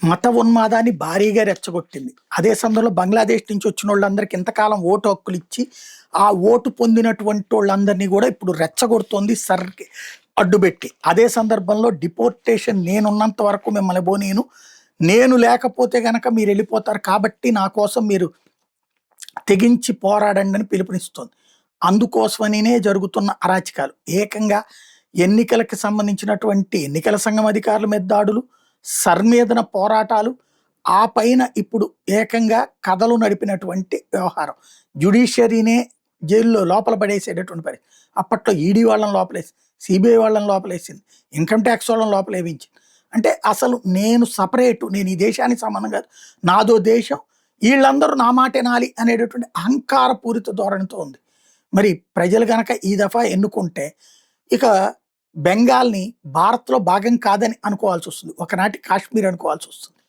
మత ఉన్మాదాన్ని భారీగా రెచ్చగొట్టింది. అదే సందర్భంలో బంగ్లాదేశ్ నుంచి వచ్చినోళ్ళందరికి ఇంతకాలం ఓటు హక్కులు ఇచ్చి, ఆ ఓటు పొందినటువంటోళ్ళందరినీ గూడా ఇప్పుడు రెచ్చగొడుతోంది అడ్డుబెట్టి. అదే సందర్భంలో డిపోర్టేషన్ నేనున్నంత వరకు మిమ్మల్ని పోనీయను. నేను లేకపోతే గనక మీరెళ్ళిపోతారు కాబట్టి నా కోసం మీరు తెగించి పోరాడండి అని పిలుపునిస్తోంది. అందుకోసమనినే జరుగుతున్న అరాచకాలు. ఏకంగా ఎన్నికలకి సంబంధించినటువంటి ఎన్నికల సంఘం అధికారుల మీద దాడులు, మీదన పోరాటాలు, ఆ పైన ఇప్పుడు ఏకంగా కథలు నడిపినటువంటి వ్యవహారం. జ్యుడిషియరీనే జైల్లో లోపల పడేసేటటువంటి పరిస్థితి. అప్పట్లో ఈడీ వాళ్ళని లోపలేసి, సిబిఐ వాళ్ళని లోపలేసింది, ఇన్కమ్ ట్యాక్స్ వాళ్ళని లోపలేవించింది. అంటే అసలు నేను సపరేటు, నేను ఈ దేశానికి సంబంధం కాదు, నాదో దేశం, వీళ్ళందరూ నా మాట వినాలి అనేటటువంటి అహంకారపూరిత ధోరణితో ఉంది. మరి ప్రజలు గనక ఈ దఫా ఎన్నుకుంటే ఇక బెంగాల్‌ని భారత్‌లో భాగం కాదని అనుకోవాల్సొస్తుంది. ఒకనాటి కాశ్మీర్ అనుకోవాల్సొస్తుంది.